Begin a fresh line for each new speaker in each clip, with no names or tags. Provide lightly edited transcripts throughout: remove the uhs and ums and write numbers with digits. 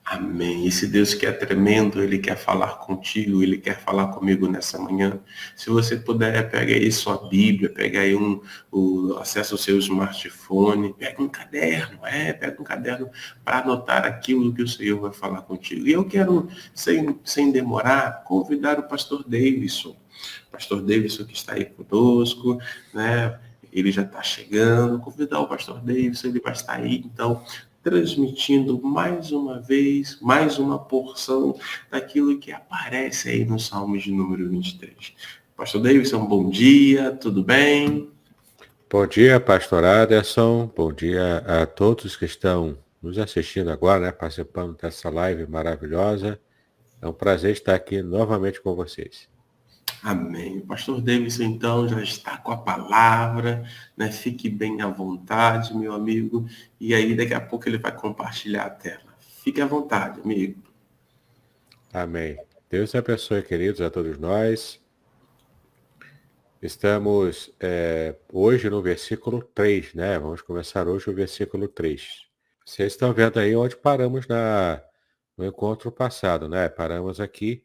Amém. Esse Deus que é tremendo, Ele quer falar contigo, Ele quer falar comigo nessa manhã. Se você puder, pega aí sua Bíblia, pega aí acessa o seu smartphone, pega um caderno, pega um caderno para anotar aquilo que o Senhor vai falar contigo. E eu quero, sem demorar, convidar o pastor Davidson. Pastor Davidson que está aí conosco, né? Ele já está chegando. Convidar o pastor Davidson, ele vai estar aí, então, transmitindo mais uma vez, mais uma porção daquilo que aparece aí no Salmo de número 23. Pastor Davidson, bom dia, tudo bem?
Bom dia, pastor Aderson. Bom dia a todos que estão nos assistindo agora, né? Participando dessa live maravilhosa. É um prazer estar aqui novamente com vocês.
Amém. O pastor Davidson, então, já está com a palavra, né? Fique bem à vontade, meu amigo. E aí, daqui a pouco, ele vai compartilhar a tela. Fique à vontade, amigo.
Amém. Deus abençoe, queridos, a todos nós. Estamos hoje no versículo 3, né? Vamos começar hoje o versículo 3. Vocês estão vendo aí onde paramos no encontro passado, né? Paramos aqui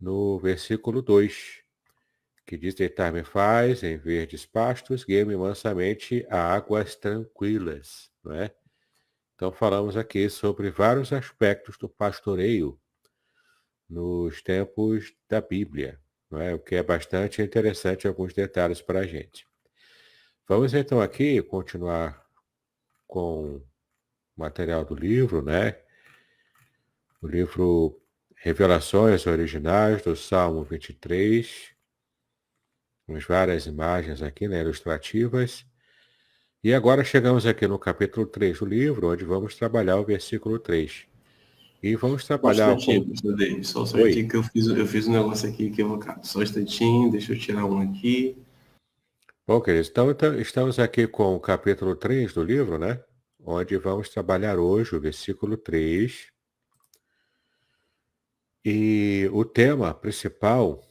no versículo 2, que diz: deitar-me faz em verdes pastos, guia-me mansamente a águas tranquilas, não é? Então falamos aqui sobre vários aspectos do pastoreio nos tempos da Bíblia, não é? O que é bastante interessante, alguns detalhes para a gente. Vamos então aqui continuar com o material do livro, né? O livro Revelações Originais do Salmo 23. Temos várias imagens aqui, né, ilustrativas. E agora chegamos aqui no capítulo 3 do livro, onde vamos trabalhar o versículo 3. E vamos
Só um
trabalhar
instantinho,
com...
pastor David, só um
Oi.
instantinho que eu fiz um negócio aqui equivocado. Só um instantinho, deixa eu tirar um aqui.
Bom, queridos, então estamos aqui com o capítulo 3 do livro, né? Onde vamos trabalhar hoje o versículo 3. E o tema principal,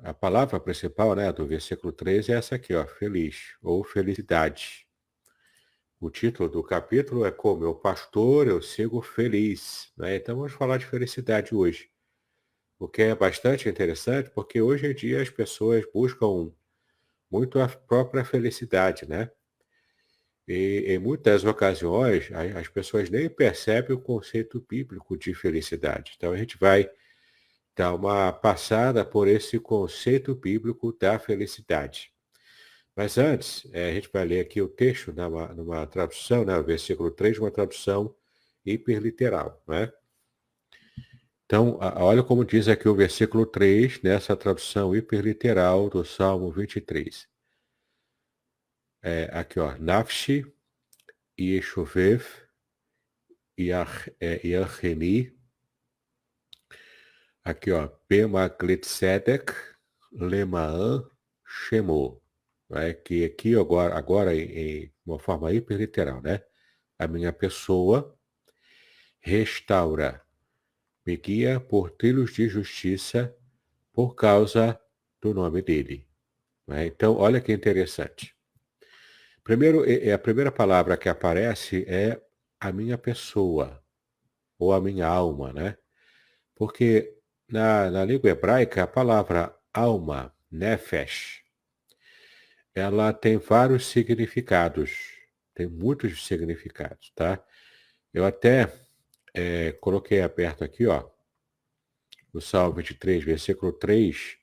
a palavra principal, né, do versículo 3 é essa aqui, ó, feliz ou felicidade. O título do capítulo é Como eu pastor, eu sigo feliz, né? Então vamos falar de felicidade hoje. O que é bastante interessante, porque hoje em dia as pessoas buscam muito a própria felicidade, né? E em muitas ocasiões as pessoas nem percebem o conceito bíblico de felicidade. Então a gente vai dar uma passada por esse conceito bíblico da felicidade. Mas antes, a gente vai ler aqui o texto numa tradução, né, o versículo 3, uma tradução hiperliteral, né? Então, olha como diz aqui o versículo 3, nessa tradução hiperliteral do Salmo 23. Aqui, ó, Nafshi, Yeshuvev, Yacheni, aqui, ó, Bemaglitzedek, Lemaan, Shemo. Né? Que aqui agora em uma forma hiperliteral, né? A minha pessoa restaura, me guia por trilhos de justiça por causa do nome dele. Né? Então, olha que interessante. Primeiro, a primeira palavra que aparece é a minha pessoa, ou a minha alma, né? Porque na língua hebraica, a palavra alma, nefesh, ela tem vários significados, tem muitos significados, tá? Eu até coloquei aberto aqui, ó, o Salmo 23, versículo 3,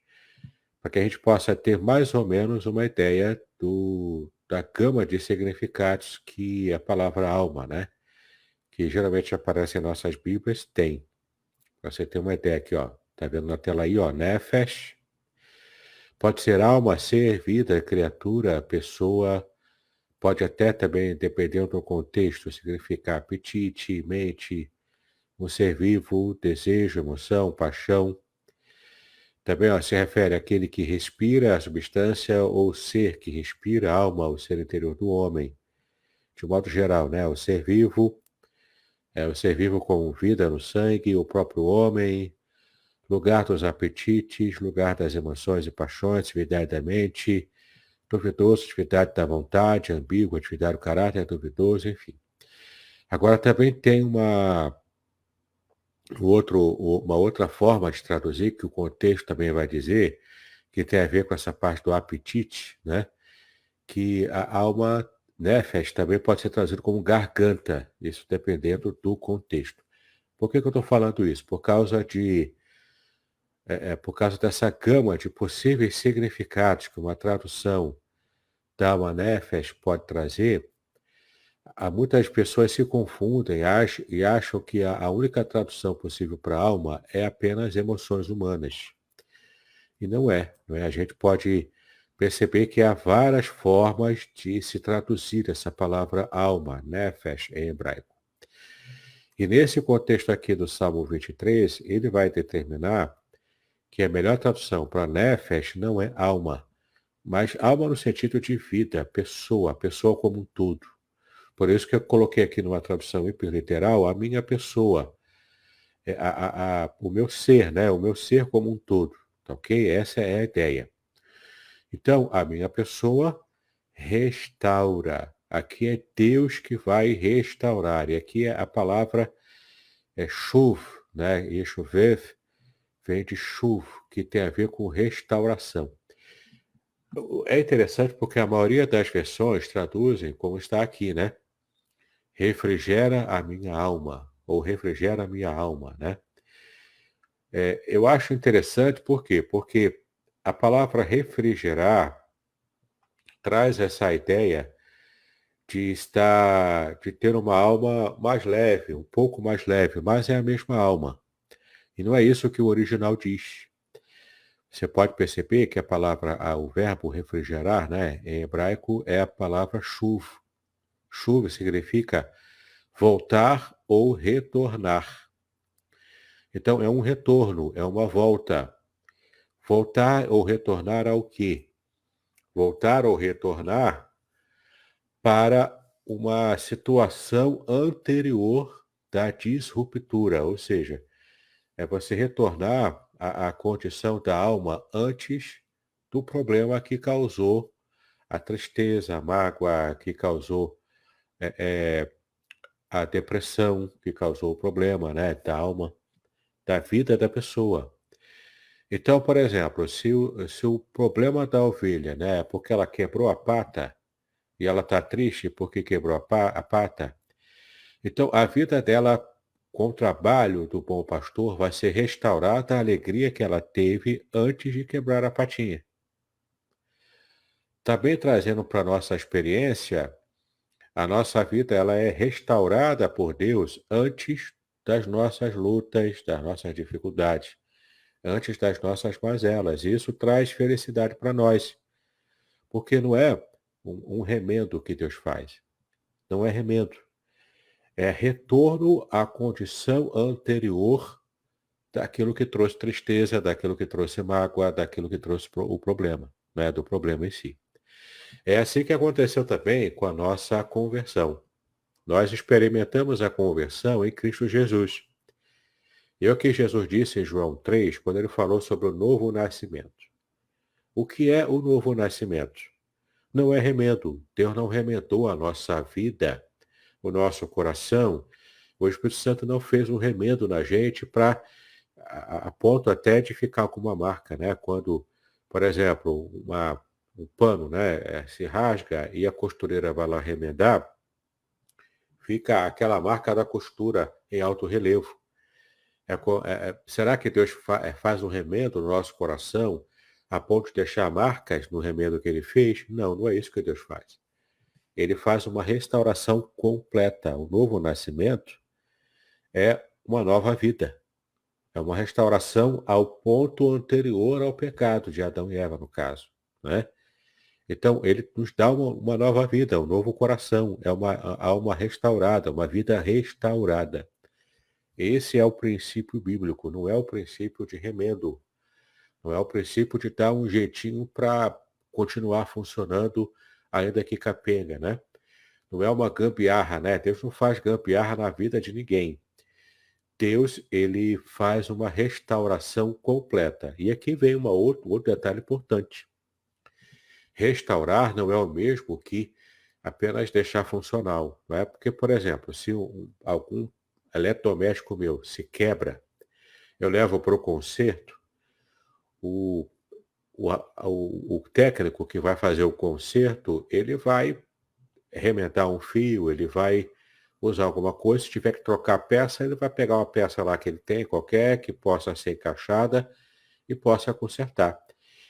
para que a gente possa ter mais ou menos uma ideia da gama de significados que a palavra alma, né? Que geralmente aparece em nossas Bíblias, tem. Para você ter uma ideia aqui, ó. Tá vendo na tela aí, ó, nefesh. Pode ser alma, ser, vida, criatura, pessoa. Pode até também, dependendo do contexto, significar apetite, mente, um ser vivo, desejo, emoção, paixão. Também ó, se refere àquele que respira, a substância ou ser que respira, a alma, o ser interior do homem. De modo geral, né? O ser vivo é o ser vivo com vida no sangue, o próprio homem, lugar dos apetites, lugar das emoções e paixões, atividade da mente, duvidoso, atividade da vontade, ambíguo, atividade do caráter, duvidoso, enfim. Agora também tem Uma outra forma de traduzir, que o contexto também vai dizer, que tem a ver com essa parte do apetite, né? Que a alma, nefesh, também pode ser traduzido como garganta, isso dependendo do contexto. Por que eu estou falando isso? Por causa dessa gama de possíveis significados que uma tradução da alma nefesh pode trazer. Muitas pessoas se confundem e acham que a única tradução possível para alma é apenas emoções humanas. E não é. A gente pode perceber que há várias formas de se traduzir essa palavra alma, nefesh, em hebraico. E nesse contexto aqui do Salmo 23, ele vai determinar que a melhor tradução para nefesh não é alma, mas alma no sentido de vida, pessoa como um todo. Por isso que eu coloquei aqui numa tradução hiperliteral a minha pessoa, o meu ser, né? O meu ser como um todo, tá ok? Essa é a ideia. Então, a minha pessoa restaura. Aqui é Deus que vai restaurar. E aqui a palavra é shuv, né? Yeshuvev vem de shuv, que tem a ver com restauração. É interessante porque a maioria das versões traduzem como está aqui, né? Refrigera a minha alma, ou refrigera a minha alma, né? Eu acho interessante, por quê? Porque a palavra refrigerar traz essa ideia de ter uma alma mais leve, um pouco mais leve, mas é a mesma alma. E não é isso que o original diz. Você pode perceber que o verbo refrigerar, né, em hebraico é a palavra chuv. Chuv significa voltar ou retornar. Então é um retorno, é uma volta. Voltar ou retornar ao quê? Voltar ou retornar para uma situação anterior da disruptura, ou seja, é você retornar à condição da alma antes do problema que causou a tristeza, a mágoa, que causou é, é, a depressão, que causou o problema, né, da alma, da vida da pessoa. Então, por exemplo, se o problema da ovelha, né, é porque ela quebrou a pata, e ela está triste porque quebrou a pata, então a vida dela, com o trabalho do bom pastor, vai ser restaurada a alegria que ela teve antes de quebrar a patinha. Também trazendo para a nossa experiência, a nossa vida ela é restaurada por Deus antes das nossas lutas, das nossas dificuldades, antes das nossas mazelas. E isso traz felicidade para nós, porque não é um remendo que Deus faz. Não é remendo. É retorno à condição anterior daquilo que trouxe tristeza, daquilo que trouxe mágoa, daquilo que trouxe o problema, né? Do problema em si. É assim que aconteceu também com a nossa conversão. Nós experimentamos a conversão em Cristo Jesus. E é o que Jesus disse em João 3, quando ele falou sobre o novo nascimento. O que é o novo nascimento? Não é remendo. Deus não remendou a nossa vida, o nosso coração. O Espírito Santo não fez um remendo na gente para a ponto até de ficar com uma marca, né? Quando, por exemplo, um pano, né, se rasga e a costureira vai lá remendar, fica aquela marca da costura em alto relevo. Será que Deus faz um remendo no nosso coração a ponto de deixar marcas no remendo que ele fez? Não, não é isso que Deus faz. Ele faz uma restauração completa. O novo nascimento é uma nova vida. É uma restauração ao ponto anterior ao pecado de Adão e Eva, no caso, né? Então, ele nos dá uma nova vida, um novo coração, é uma alma restaurada, uma vida restaurada. Esse é o princípio bíblico, não é o princípio de remendo, não é o princípio de dar um jeitinho para continuar funcionando ainda que capenga, né? Não é uma gambiarra, né? Deus não faz gambiarra na vida de ninguém. Deus, ele faz uma restauração completa. E aqui vem outro detalhe importante. Restaurar não é o mesmo que apenas deixar funcional. Não é? Porque, por exemplo, se eletrodoméstico meu se quebra, eu levo para o conserto, o, o técnico que vai fazer o conserto, ele vai remendar um fio, ele vai usar alguma coisa, se tiver que trocar a peça, ele vai pegar uma peça lá que ele tem, qualquer, que possa ser encaixada e possa consertar.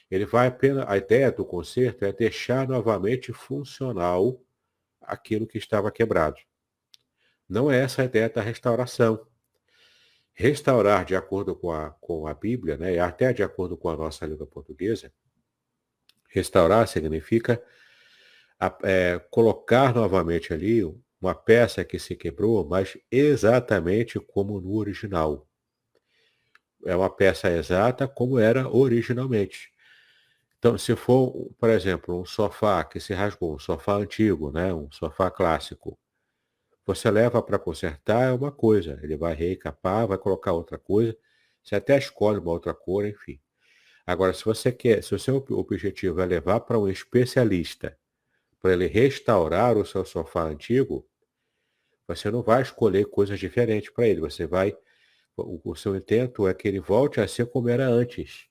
Ele vai apenas, a ideia do conserto é deixar novamente funcional aquilo que estava quebrado. Não é essa a ideia da restauração. Restaurar, de acordo com a Bíblia, né, e até de acordo com a nossa língua portuguesa, restaurar significa colocar novamente ali uma peça que se quebrou, mas exatamente como no original. É uma peça exata como era originalmente. Então, se for, por exemplo, um sofá que se rasgou, um sofá antigo, né, um sofá clássico, você leva para consertar é uma coisa, ele vai reencapar, vai colocar outra coisa, você até escolhe uma outra cor, enfim. Agora, se o seu objetivo é levar para um especialista, para ele restaurar o seu sofá antigo, você não vai escolher coisas diferentes para ele, o seu intento é que ele volte a ser como era antes,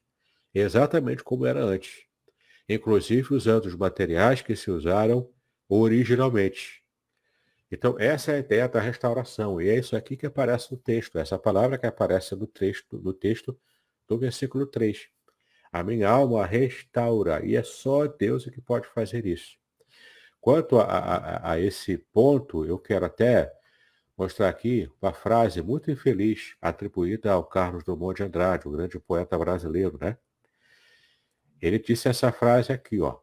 exatamente como era antes, inclusive usando os materiais que se usaram originalmente. Então, essa é a ideia da restauração, e é isso aqui que aparece no texto, essa palavra que aparece no texto do versículo 3. A minha alma restaura, e é só Deus que pode fazer isso. Quanto a esse ponto, eu quero até mostrar aqui uma frase muito infeliz atribuída ao Carlos Drummond de Andrade, o grande poeta brasileiro, né? Ele disse essa frase aqui, ó.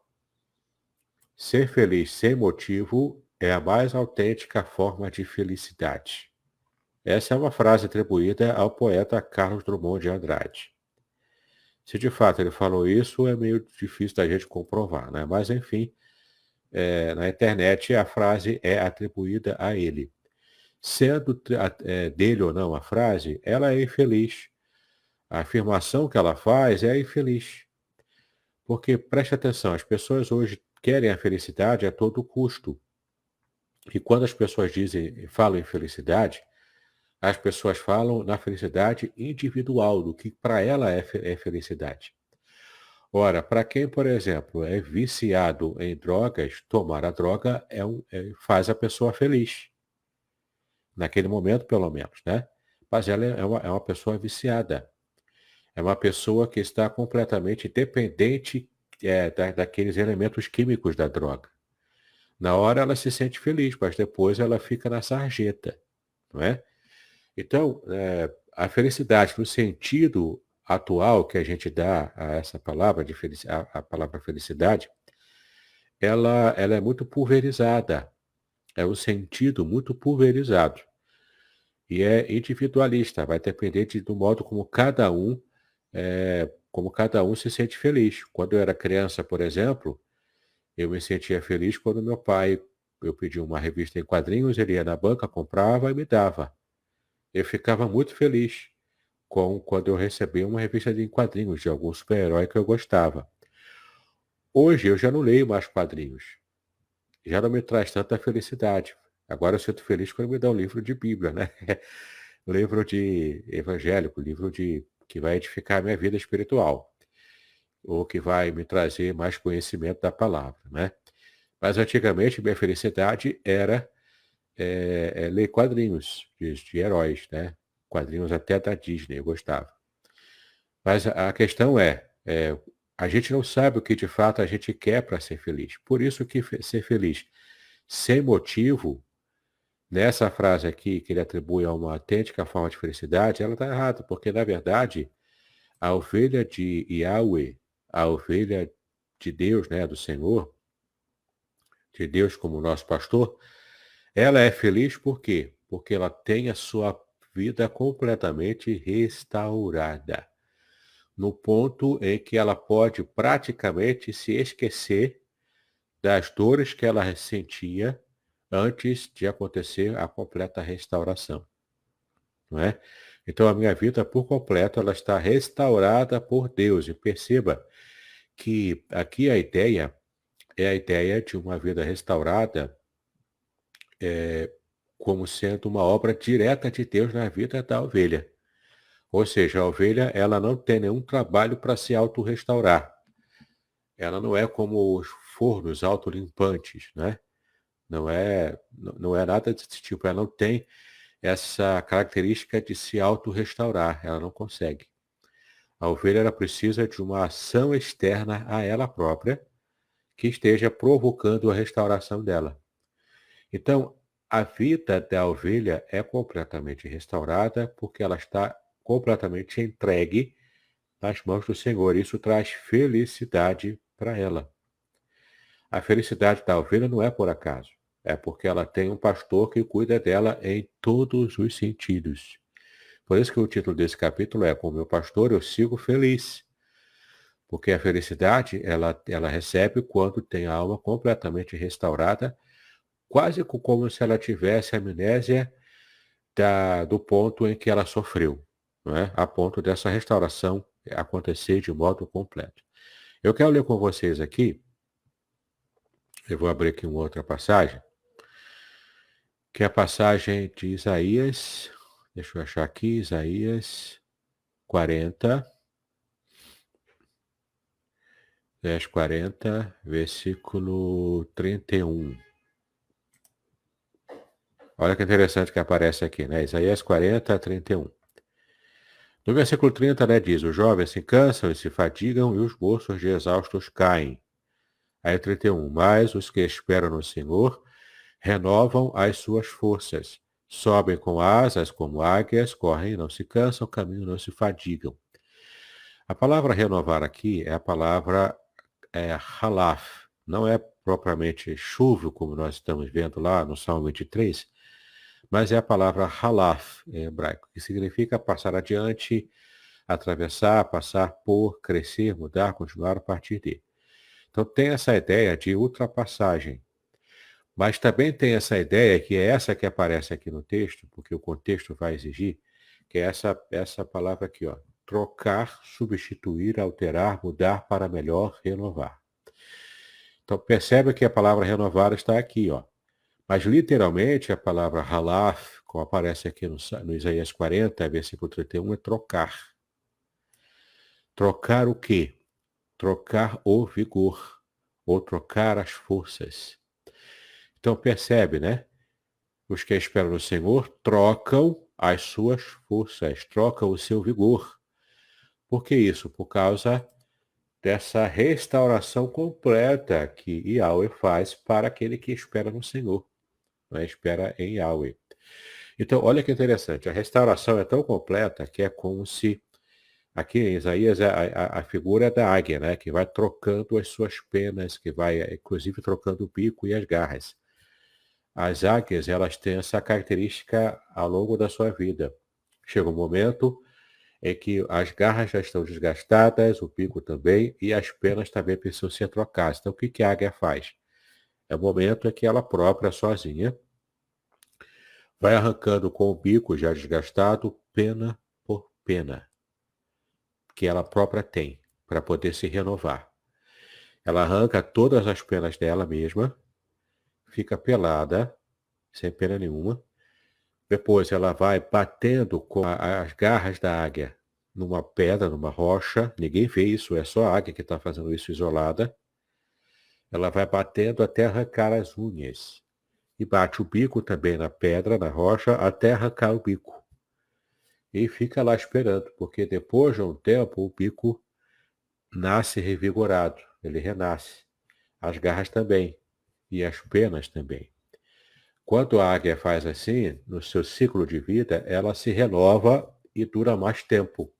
Ser feliz sem motivo é a mais autêntica forma de felicidade. Essa é uma frase atribuída ao poeta Carlos Drummond de Andrade. Se de fato ele falou isso, é meio difícil da gente comprovar, né? Mas enfim, na internet a frase é atribuída a ele. Sendo dele ou não a frase, ela é infeliz. A afirmação que ela faz é infeliz. Porque, preste atenção, as pessoas hoje querem a felicidade a todo custo. E quando as pessoas falam em felicidade, as pessoas falam na felicidade individual, do que para ela é felicidade. Ora, para quem, por exemplo, é viciado em drogas, tomar a droga faz a pessoa feliz. Naquele momento, pelo menos, né? Mas ela é uma pessoa viciada. É uma pessoa que está completamente dependente daqueles elementos químicos da droga. Na hora ela se sente feliz, mas depois ela fica na sarjeta, não é? Então, a felicidade no sentido atual que a gente dá a essa palavra, a palavra felicidade, ela é muito pulverizada. É um sentido muito pulverizado. E é individualista, vai depender do modo como cada um se sente feliz. Quando eu era criança, por exemplo, eu me sentia feliz quando meu pai, eu pedia uma revista em quadrinhos, ele ia na banca, comprava e me dava. Eu ficava muito feliz quando eu recebia uma revista em quadrinhos de algum super-herói que eu gostava. Hoje eu já não leio mais quadrinhos. Já não me traz tanta felicidade. Agora eu sinto feliz quando me dá um livro de Bíblia, né? Livro de evangélico, que vai edificar a minha vida espiritual, ou que vai me trazer mais conhecimento da palavra, né? Mas antigamente minha felicidade era ler quadrinhos de heróis, né? Quadrinhos até da Disney, eu gostava. Mas a questão a gente não sabe o que de fato a gente quer para ser feliz. Por isso que ser feliz sem motivo, nessa frase aqui, que ele atribui a uma autêntica forma de felicidade, ela está errada, porque na verdade a ovelha de Yahweh, a ovelha de Deus, né, do Senhor, de Deus como nosso pastor, ela é feliz por quê? Porque ela tem a sua vida completamente restaurada. No ponto em que ela pode praticamente se esquecer das dores que ela sentia antes de acontecer a completa restauração. Não é? Então a minha vida por completo ela está restaurada por Deus. E perceba que aqui a ideia é a ideia de uma vida restaurada como sendo uma obra direta de Deus na vida da ovelha. Ou seja, a ovelha ela não tem nenhum trabalho para se autorrestaurar. Ela não é como os fornos autolimpantes, né? Não é nada desse tipo. Ela não tem essa característica de se autorrestaurar. Ela não consegue. A ovelha ela precisa de uma ação externa a ela própria que esteja provocando a restauração dela. Então, a vida da ovelha é completamente restaurada porque ela está completamente entregue nas mãos do Senhor. Isso traz felicidade para ela. A felicidade da ovelha não é por acaso. É porque ela tem um pastor que cuida dela em todos os sentidos. Por isso que o título desse capítulo é "Com o meu pastor eu sigo feliz". Porque a felicidade, ela recebe quando tem a alma completamente restaurada, quase como se ela tivesse amnésia do ponto em que ela sofreu, não é? A ponto dessa restauração acontecer de modo completo. Eu quero ler com vocês aqui, eu vou abrir aqui uma outra passagem, que é a passagem de Isaías, deixa eu achar aqui, Isaías 40, verso 40, versículo 31. Olha que interessante que aparece aqui, né? Isaías 40, 31. No versículo 30, né, diz: os jovens se cansam e se fadigam e os moços de exaustos caem. Aí 31. Mas os que esperam no Senhor renovam as suas forças. Sobem com asas como águias, correm e não se cansam, caminham e não se fadigam. A palavra renovar aqui é a palavra halaf. Não é propriamente chuva, como nós estamos vendo lá no Salmo 23, mas é a palavra halaf em hebraico, que significa passar adiante, atravessar, passar por, crescer, mudar, continuar a partir de. Então tem essa ideia de ultrapassagem. Mas também tem essa ideia, que é essa que aparece aqui no texto, porque o contexto vai exigir, que é essa palavra aqui, ó, trocar, substituir, alterar, mudar para melhor, renovar. Então percebe que a palavra renovar está aqui, ó. Mas literalmente a palavra halaf, como aparece aqui no Isaías 40, versículo 31, é trocar. Trocar o quê? Trocar o vigor, ou trocar as forças. Então percebe, né? Os que esperam no Senhor trocam as suas forças, trocam o seu vigor. Por que isso? Por causa dessa restauração completa que Yahweh faz para aquele que espera no Senhor, né? Espera em Yahweh. Então, olha que interessante, a restauração é tão completa que é como se, aqui em Isaías, a figura é da águia, né? Que vai trocando as suas penas, que vai, inclusive, trocando o bico e as garras. As águias, elas têm essa característica ao longo da sua vida. Chega um momento em que as garras já estão desgastadas, o bico também, e as penas também precisam ser trocadas. Então, o que a águia faz? É o momento em que ela própria, sozinha, vai arrancando com o bico já desgastado, pena por pena, que ela própria tem, para poder se renovar. Ela arranca todas as penas dela mesma, fica pelada, sem pena nenhuma. Depois ela vai batendo com as garras da águia numa pedra, numa rocha. Ninguém vê isso, é só a águia que está fazendo isso isolada. Ela vai batendo até arrancar as unhas. E bate o bico também na pedra, na rocha, até arrancar o bico. E fica lá esperando, porque depois de um tempo o bico nasce revigorado, ele renasce. As garras também, e as penas também. Quando a águia faz assim, no seu ciclo de vida, ela se renova e dura mais tempo.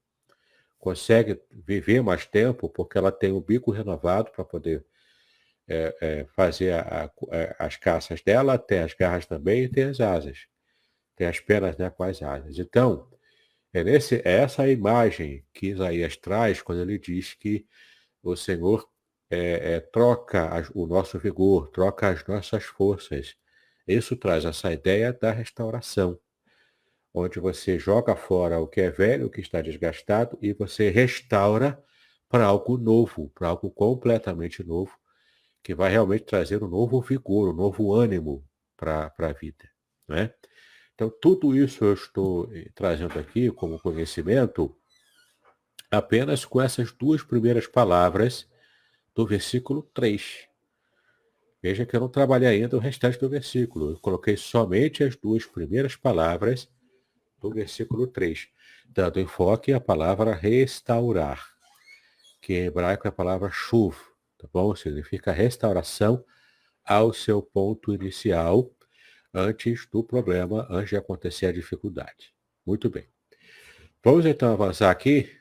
Consegue viver mais tempo porque ela tem o bico renovado para poder fazer as caças dela, tem as garras também e tem as asas. Tem as penas, né, com as asas. Então, é essa a imagem que Isaías traz quando ele diz que o Senhor troca o nosso vigor, troca as nossas forças. Isso traz essa ideia da restauração, onde você joga fora o que é velho, o que está desgastado, e você restaura para algo novo, para algo completamente novo, que vai realmente trazer um novo vigor, um novo ânimo para a vida. né? Então, tudo isso eu estou trazendo aqui como conhecimento apenas com essas duas primeiras palavras do versículo 3. Veja que eu não trabalhei ainda o restante do versículo. Eu coloquei somente as duas primeiras palavras do versículo 3, dando enfoque à palavra restaurar, que em hebraico é a palavra shuv, tá bom? Significa restauração ao seu ponto inicial, antes do problema, antes de acontecer a dificuldade. Muito bem. Vamos então avançar aqui,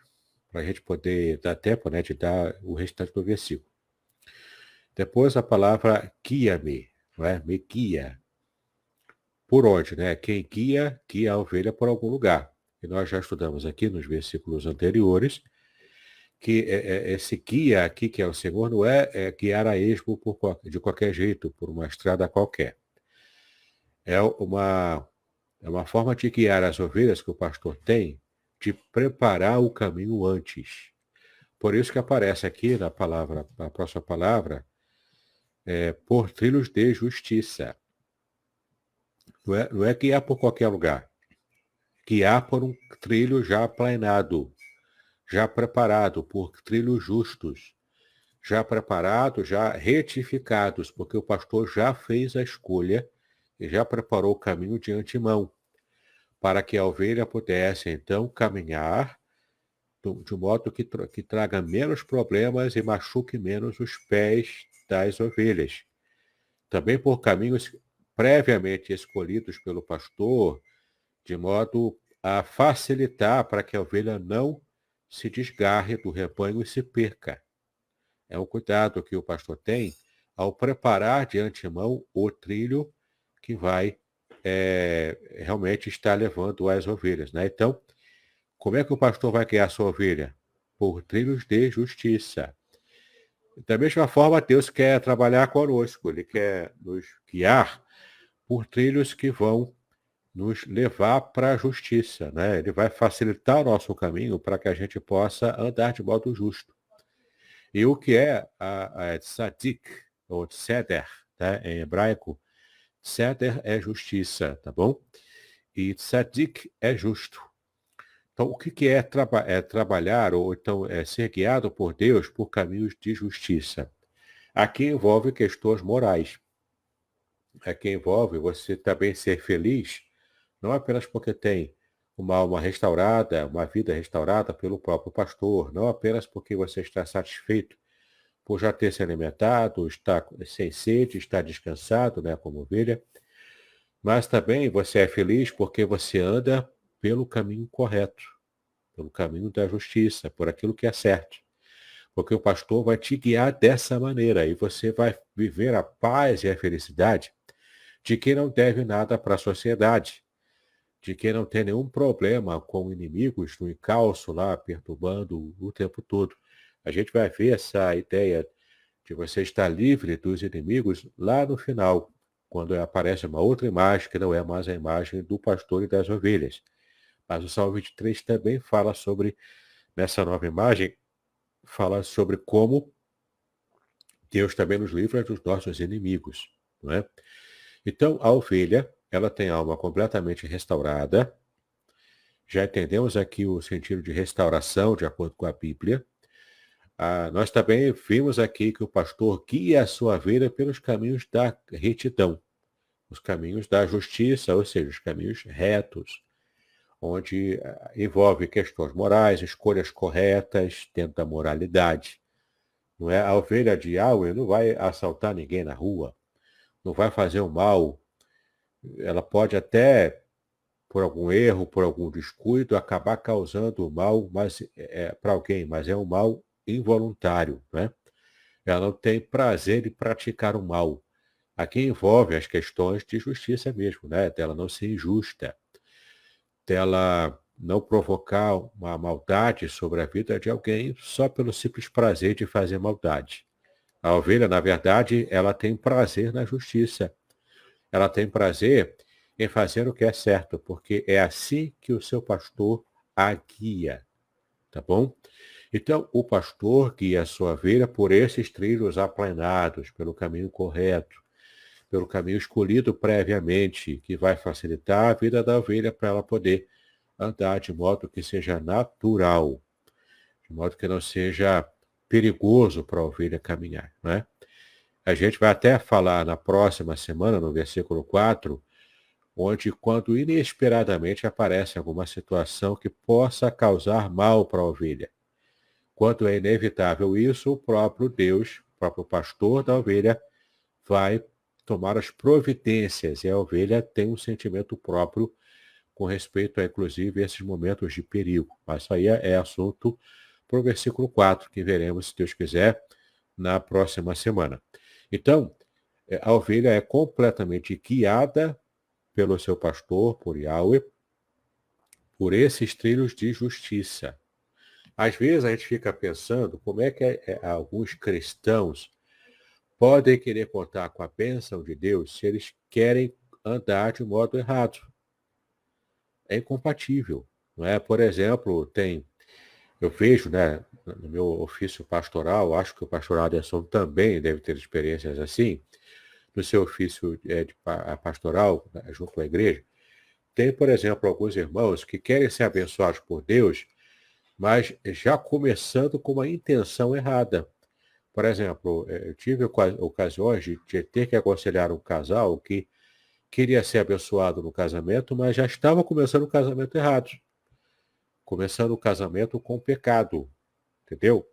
para a gente poder dar tempo, né, de dar o restante do versículo. Depois a palavra guia-me, não é? Me guia. Por onde, né? Quem guia, guia a ovelha por algum lugar. E nós já estudamos aqui nos versículos anteriores que esse guia aqui, que é o Senhor, não é guiar a esmo de qualquer jeito, por uma estrada qualquer. É uma forma de guiar as ovelhas que o pastor tem, de preparar o caminho antes. Por isso que aparece aqui na próxima palavra, por trilhos de justiça. Não é guiar por qualquer lugar. Guiar por um trilho já aplanado, já preparado, por trilhos justos, já preparados, já retificados, porque o pastor já fez a escolha e já preparou o caminho de antemão, para que a ovelha pudesse, então, caminhar de modo que traga menos problemas e machuque menos os pés das ovelhas. Também por caminhos previamente escolhidos pelo pastor, de modo a facilitar para que a ovelha não se desgarre do rebanho e se perca. É um cuidado que o pastor tem ao preparar de antemão o trilho que vai realmente estar levando as ovelhas, né? Então, como é que o pastor vai guiar a sua ovelha? Por trilhos de justiça. Da mesma forma, Deus quer trabalhar conosco, Ele quer nos guiar por trilhos que vão nos levar para a justiça, né? Ele vai facilitar o nosso caminho para que a gente possa andar de modo justo. E o que é a tzadik, ou tzeder, né? Em hebraico, tzeder é justiça, tá bom? E tzadik é justo. Então, o que é trabalhar, ou então ser guiado por Deus por caminhos de justiça? Aqui envolve questões morais. Aqui envolve você também ser feliz, não apenas porque tem uma alma restaurada, uma vida restaurada pelo próprio pastor, não apenas porque você está satisfeito por já ter se alimentado, está sem sede, está descansado, né, como ovelha, mas também você é feliz porque você anda pelo caminho correto, pelo caminho da justiça, por aquilo que é certo. Porque o pastor vai te guiar dessa maneira e você vai viver a paz e a felicidade de quem não deve nada para a sociedade, de quem não tem nenhum problema com inimigos no encalço lá, perturbando o tempo todo. A gente vai ver essa ideia de você estar livre dos inimigos lá no final, quando aparece uma outra imagem que não é mais a imagem do pastor e das ovelhas. Mas o Salmo 23 também fala sobre, nessa nova imagem, fala sobre como Deus também nos livra dos nossos inimigos, não é? Então, a ovelha, ela tem a alma completamente restaurada. Já entendemos aqui o sentido de restauração, de acordo com a Bíblia. Nós também vimos aqui que o pastor guia a sua ovelha pelos caminhos da retidão, os caminhos da justiça, ou seja, os caminhos retos, onde envolve questões morais, escolhas corretas dentro da moralidade. Não é? A ovelha de Yahweh não vai assaltar ninguém na rua, não vai fazer o mal. Ela pode até, por algum erro, por algum descuido, acabar causando o mal para alguém, mas é um mal involuntário. Né? Ela não tem prazer em praticar o mal. Aqui envolve as questões de justiça mesmo, né? Dela não ser injusta, dela não provocar uma maldade sobre a vida de alguém só pelo simples prazer de fazer maldade. A ovelha, na verdade, ela tem prazer na justiça. Ela tem prazer em fazer o que é certo, porque é assim que o seu pastor a guia, tá bom? Então, o pastor guia a sua ovelha por esses trilhos aplanados, pelo caminho correto. pelo caminho escolhido previamente, que vai facilitar a vida da ovelha para ela poder andar de modo que seja natural, de modo que não seja perigoso para a ovelha caminhar, né? A gente vai até falar na próxima semana, no versículo 4, onde quando inesperadamente aparece alguma situação que possa causar mal para a ovelha. Quando é inevitável isso, o próprio Deus, o próprio pastor da ovelha, vai tomar as providências e a ovelha tem um sentimento próprio com respeito a, inclusive, esses momentos de perigo. Mas isso aí é assunto para o versículo 4, que veremos, se Deus quiser, na próxima semana. Então, a ovelha é completamente guiada pelo seu pastor, por Yahweh, por esses trilhos de justiça. Às vezes a gente fica pensando como é que alguns cristãos podem querer contar com a bênção de Deus se eles querem andar de modo errado. É incompatível. Não é? Por exemplo, eu vejo, né, no meu ofício pastoral, acho que o pastor Aderson também deve ter experiências assim, no seu ofício de pastoral, né, junto à igreja, tem, por exemplo, alguns irmãos que querem ser abençoados por Deus, mas já começando com uma intenção errada. Por exemplo, eu tive ocasiões de ter que aconselhar um casal que queria ser abençoado no casamento, mas já estava começando o casamento errado. Começando o casamento com pecado, entendeu?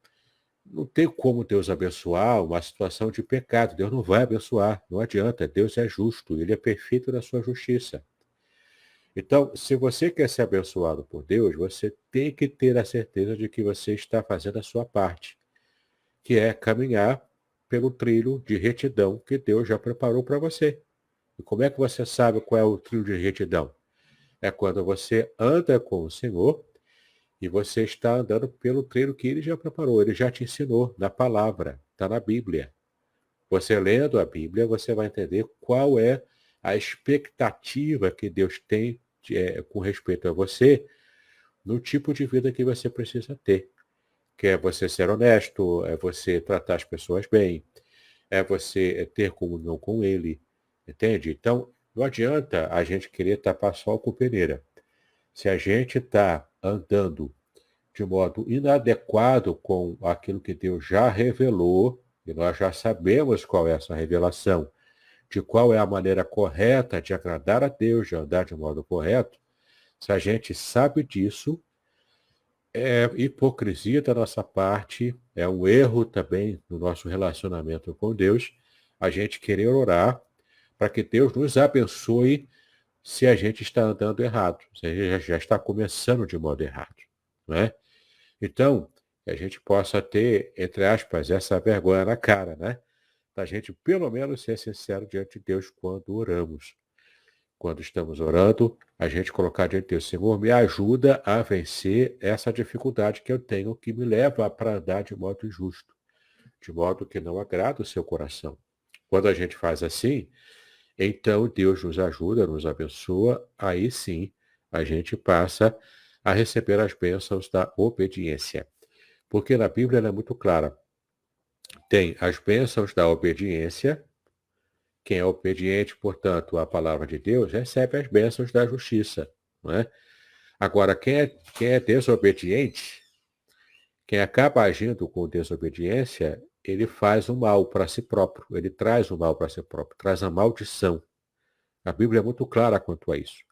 Não tem como Deus abençoar uma situação de pecado. Deus não vai abençoar, não adianta. Deus é justo, ele é perfeito na sua justiça. Então, se você quer ser abençoado por Deus, você tem que ter a certeza de que você está fazendo a sua parte, que é caminhar pelo trilho de retidão que Deus já preparou para você. E como é que você sabe qual é o trilho de retidão? É quando você anda com o Senhor e você está andando pelo trilho que Ele já preparou, Ele já te ensinou na palavra, está na Bíblia. Você lendo a Bíblia, você vai entender qual é a expectativa que Deus tem com respeito a você, no tipo de vida que você precisa ter. Que é você ser honesto, é você tratar as pessoas bem, é você ter comunhão com Ele, entende? Então, não adianta a gente querer tapar sol com peneira. Se a gente está andando de modo inadequado com aquilo que Deus já revelou, e nós já sabemos qual é essa revelação, de qual é a maneira correta de agradar a Deus, de andar de modo correto, se a gente sabe disso, é hipocrisia da nossa parte, é um erro também no nosso relacionamento com Deus, a gente querer orar para que Deus nos abençoe se a gente está andando errado, se a gente já está começando de modo errado, não é? Então, que a gente possa ter, entre aspas, essa vergonha na cara, né? Da gente, pelo menos, ser sincero diante de Deus quando oramos. Quando estamos orando, a gente colocar diante de Deus, Senhor, me ajuda a vencer essa dificuldade que eu tenho, que me leva para andar de modo justo, de modo que não agrada o seu coração. Quando a gente faz assim, então Deus nos ajuda, nos abençoa, aí sim a gente passa a receber as bênçãos da obediência. Porque na Bíblia ela é muito clara. Tem as bênçãos da obediência. Quem é obediente, portanto, à palavra de Deus, recebe as bênçãos da justiça. Não é? Agora, quem é desobediente, quem acaba agindo com desobediência, ele faz o mal para si próprio, ele traz o mal para si próprio, traz a maldição. A Bíblia é muito clara quanto a isso.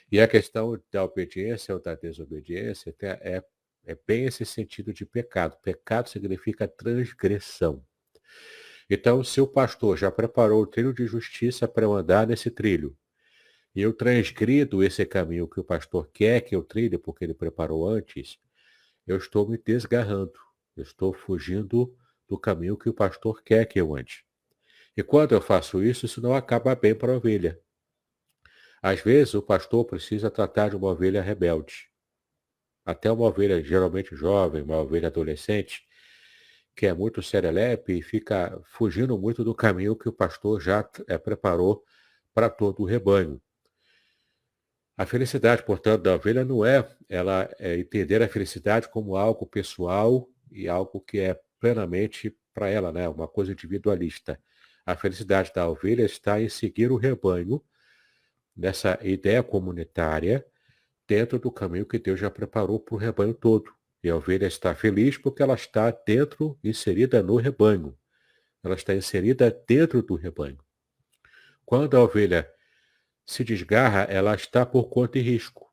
E a questão da obediência ou da desobediência é bem esse sentido de pecado. Pecado significa transgressão. Então, se o pastor já preparou o trilho de justiça para eu andar nesse trilho, e eu transgrido esse caminho que o pastor quer que eu trilhe, porque ele preparou antes, eu estou me desgarrando, eu estou fugindo do caminho que o pastor quer que eu ande. E quando eu faço isso, isso não acaba bem para a ovelha. Às vezes, o pastor precisa tratar de uma ovelha rebelde. Até uma ovelha geralmente jovem, uma ovelha adolescente, que é muito serelepe e fica fugindo muito do caminho que o pastor já preparou para todo o rebanho. A felicidade, portanto, da ovelha não é ela entender a felicidade como algo pessoal e algo que é plenamente para ela, né? Uma coisa individualista. A felicidade da ovelha está em seguir o rebanho, nessa ideia comunitária, dentro do caminho que Deus já preparou para o rebanho todo. E a ovelha está feliz porque ela está dentro, inserida no rebanho. Ela está inserida dentro do rebanho. Quando a ovelha se desgarra, ela está por conta e risco.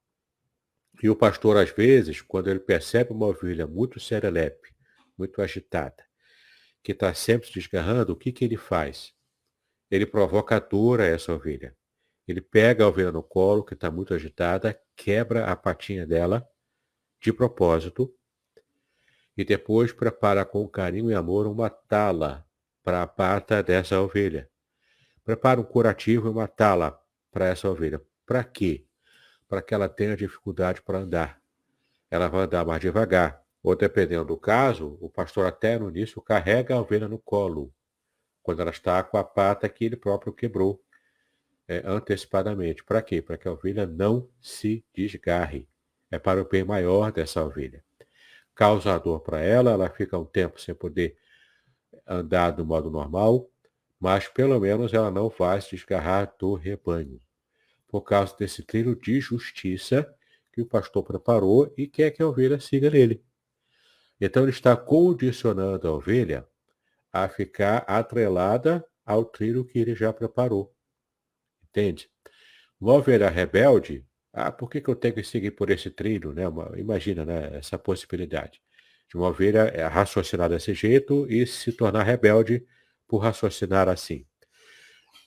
E o pastor, às vezes, quando ele percebe uma ovelha muito serelepe, muito agitada, que está sempre se desgarrando, o que ele faz? Ele provoca dor a essa ovelha. Ele pega a ovelha no colo, que está muito agitada, quebra a patinha dela, de propósito, e depois prepara com carinho e amor uma tala para a pata dessa ovelha. Prepara um curativo e uma tala para essa ovelha. Para quê? Para que ela tenha dificuldade para andar. Ela vai andar mais devagar. Ou, dependendo do caso, o pastor até no início carrega a ovelha no colo, quando ela está com a pata que ele próprio quebrou antecipadamente. Para quê? Para que a ovelha não se desgarre. É para o bem maior dessa ovelha. Causa dor para ela, ela fica um tempo sem poder andar do modo normal, mas pelo menos ela não vai se desgarrar do rebanho, por causa desse trilho de justiça que o pastor preparou e quer que a ovelha siga nele. Então ele está condicionando a ovelha a ficar atrelada ao trilho que ele já preparou. Entende? Uma ovelha rebelde, por que eu tenho que seguir por esse trilho? Né? Imagina, né, essa possibilidade de uma ovelha raciocinar desse jeito e se tornar rebelde por raciocinar assim.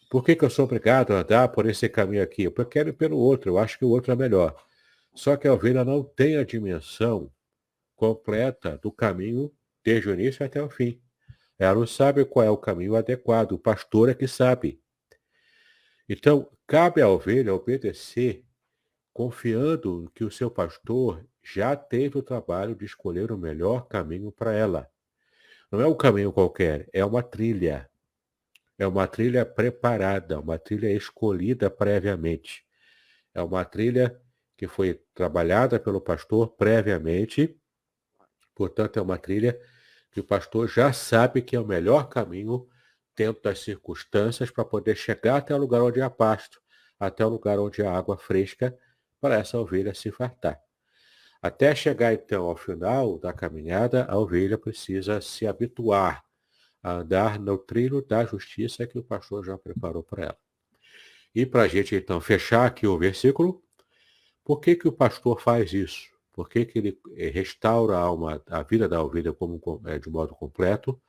Por que eu sou obrigado a andar por esse caminho aqui? Eu quero ir pelo outro, eu acho que o outro é melhor. Só que a ovelha não tem a dimensão completa do caminho desde o início até o fim. Ela não sabe qual é o caminho adequado, o pastor é que sabe. Então, cabe à ovelha obedecer, confiando que o seu pastor já teve o trabalho de escolher o melhor caminho para ela. Não é um caminho qualquer, é uma trilha. É uma trilha preparada, uma trilha escolhida previamente. É uma trilha que foi trabalhada pelo pastor previamente, portanto, é uma trilha que o pastor já sabe que é o melhor caminho dentro das circunstâncias para poder chegar até o lugar onde há pasto, até o lugar onde há água fresca, para essa ovelha se fartar. Até chegar, então, ao final da caminhada, a ovelha precisa se habituar a andar no trilho da justiça que o pastor já preparou para ela. E para a gente, então, fechar aqui o versículo, por que o pastor faz isso? Por que ele restaura a vida da ovelha de modo completo?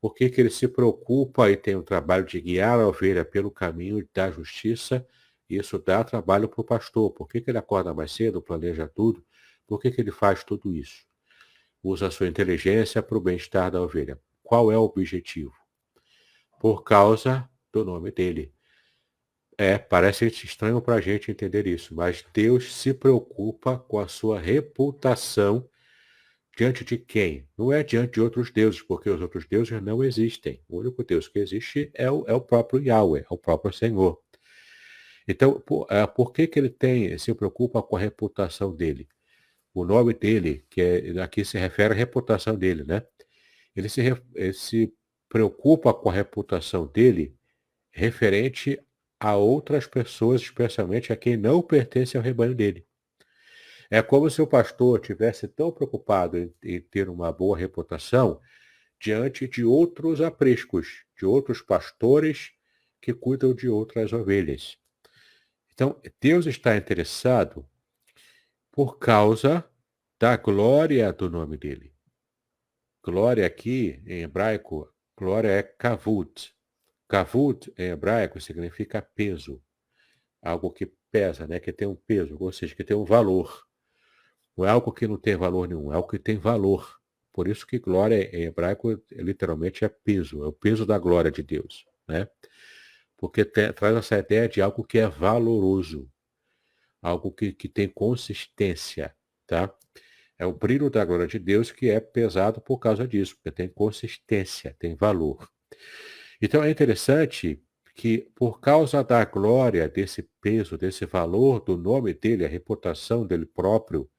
Por que ele se preocupa e tem o trabalho de guiar a ovelha pelo caminho da justiça? Isso dá trabalho para o pastor. Por que ele acorda mais cedo, planeja tudo? Por que ele faz tudo isso? Usa a sua inteligência para o bem-estar da ovelha. Qual é o objetivo? Por causa do nome dele. Parece estranho para a gente entender isso, mas Deus se preocupa com a sua reputação diante de quem? Não é diante de outros deuses, porque os outros deuses não existem. O único Deus que existe é o próprio Yahweh, é o próprio Senhor. Então, por que ele se preocupa com a reputação dele? O nome dele, aqui se refere à reputação dele, né? Ele se preocupa com a reputação dele referente a outras pessoas, especialmente a quem não pertence ao rebanho dele. É como se o pastor tivesse tão preocupado em ter uma boa reputação diante de outros apriscos, de outros pastores que cuidam de outras ovelhas. Então, Deus está interessado por causa da glória do nome dele. Glória aqui, em hebraico, glória é kavod. Kavod, em hebraico, significa peso. Algo que pesa, né? Que tem um peso, ou seja, que tem um valor. Não é algo que não tem valor nenhum, é algo que tem valor. Por isso que glória em hebraico literalmente é peso, é o peso da glória de Deus, né? Porque traz essa ideia de algo que é valoroso, algo que tem consistência, tá? É o brilho da glória de Deus que é pesado por causa disso, porque tem consistência, tem valor. Então é interessante que por causa da glória, desse peso, desse valor do nome dele, a reputação dele próprio,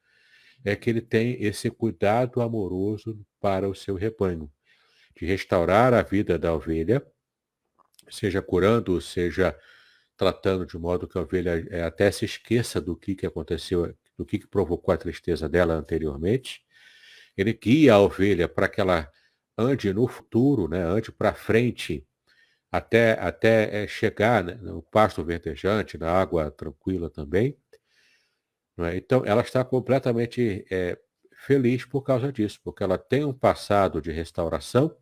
é que ele tem esse cuidado amoroso para o seu rebanho, de restaurar a vida da ovelha seja curando, seja tratando de modo que a ovelha até se esqueça do que aconteceu, do que provocou a tristeza dela anteriormente. Ele guia a ovelha para que ela ande no futuro, né, ande para frente, até chegar, né, no pasto verdejante, na água tranquila também. Não é? Então, ela está completamente feliz por causa disso, porque ela tem um passado de restauração,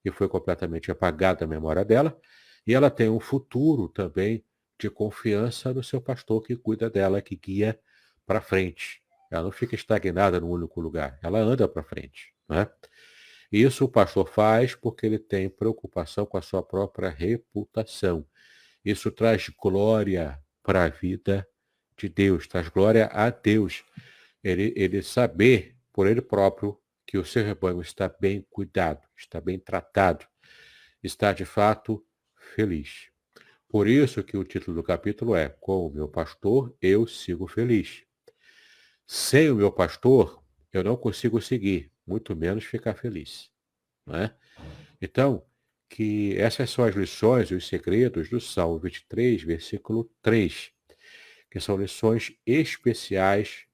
que foi completamente apagada a memória dela, e ela tem um futuro também de confiança no seu pastor que cuida dela, que guia para frente. Ela não fica estagnada num único lugar, ela anda para frente. Né? Isso o pastor faz porque ele tem preocupação com a sua própria reputação. Isso traz glória para a vida de Deus, traz glória a Deus. Ele saber por ele próprio que o seu rebanho está bem cuidado, está bem tratado, está de fato feliz. Por isso que o título do capítulo é Com o meu pastor eu sigo feliz. Sem o meu pastor eu não consigo seguir, muito menos ficar feliz. Não é? Então, que essas são as lições e os segredos do Salmo 23, versículo 3, que são lições especiais,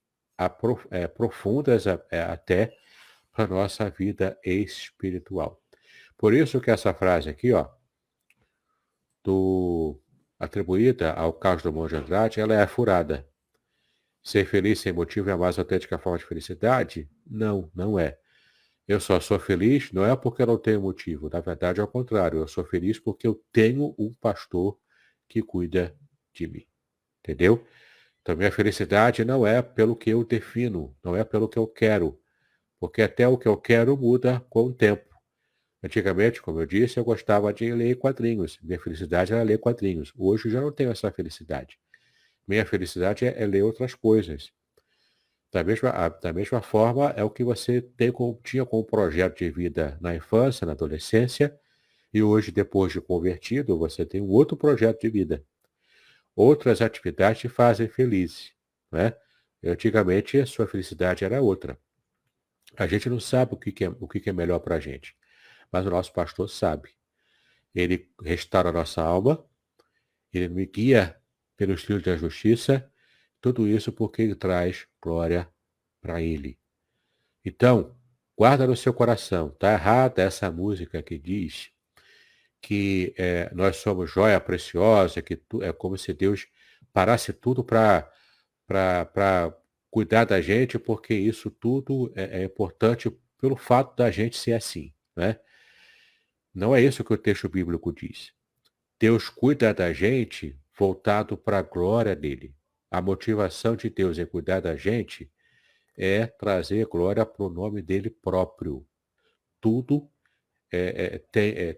profundas até para a nossa vida espiritual. Por isso que essa frase aqui, ó, atribuída ao Carlos Drummond de Andrade, ela é furada. Ser feliz sem motivo é a mais autêntica forma de felicidade? Não, não é. Eu só sou feliz não é porque eu não tenho motivo. Na verdade, é ao contrário. Eu sou feliz porque eu tenho um pastor que cuida de mim. Entendeu? Então, minha felicidade não é pelo que eu defino, não é pelo que eu quero. Porque até o que eu quero muda com o tempo. Antigamente, como eu disse, eu gostava de ler quadrinhos. Minha felicidade era ler quadrinhos. Hoje eu já não tenho essa felicidade. Minha felicidade é ler outras coisas. Da mesma forma, é o que você tinha como projeto de vida na infância, na adolescência, e hoje, depois de convertido, você tem um outro projeto de vida. Outras atividades te fazem feliz. Né? Antigamente, a sua felicidade era outra. A gente não sabe o que é melhor para a gente, mas o nosso pastor sabe. Ele restaura a nossa alma, ele me guia pelos trilhos da justiça, tudo isso porque ele traz glória para ele. Então, guarda no seu coração. Está errada essa música que diz que nós somos joia preciosa, que é como se Deus parasse tudo para cuidar da gente, porque isso tudo é importante pelo fato da gente ser assim. Né? Não é isso que o texto bíblico diz. Deus cuida da gente voltado para a glória dele. A motivação de Deus em cuidar da gente é trazer glória para o nome dele próprio. Tudo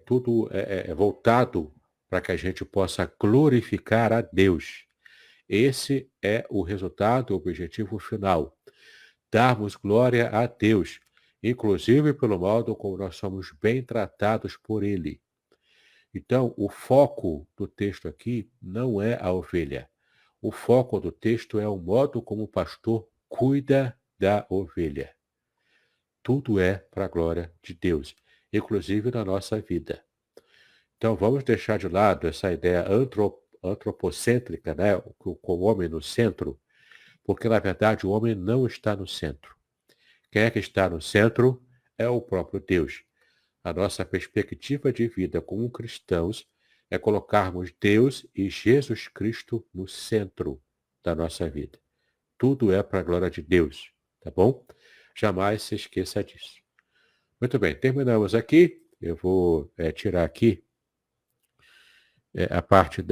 tudo voltado para que a gente possa glorificar a Deus. Esse é o resultado, o objetivo final. Darmos glória a Deus, inclusive pelo modo como nós somos bem tratados por Ele. Então, o foco do texto aqui não é a ovelha. O foco do texto é o modo como o pastor cuida da ovelha. Tudo é para a glória de Deus, inclusive na nossa vida. Então, vamos deixar de lado essa ideia antropocêntrica, né, com o homem no centro, porque, na verdade, o homem não está no centro. Quem é que está no centro é o próprio Deus. A nossa perspectiva de vida como cristãos é colocarmos Deus e Jesus Cristo no centro da nossa vida. Tudo é para a glória de Deus, tá bom? Jamais se esqueça disso. Muito bem, terminamos aqui. Eu vou tirar aqui a parte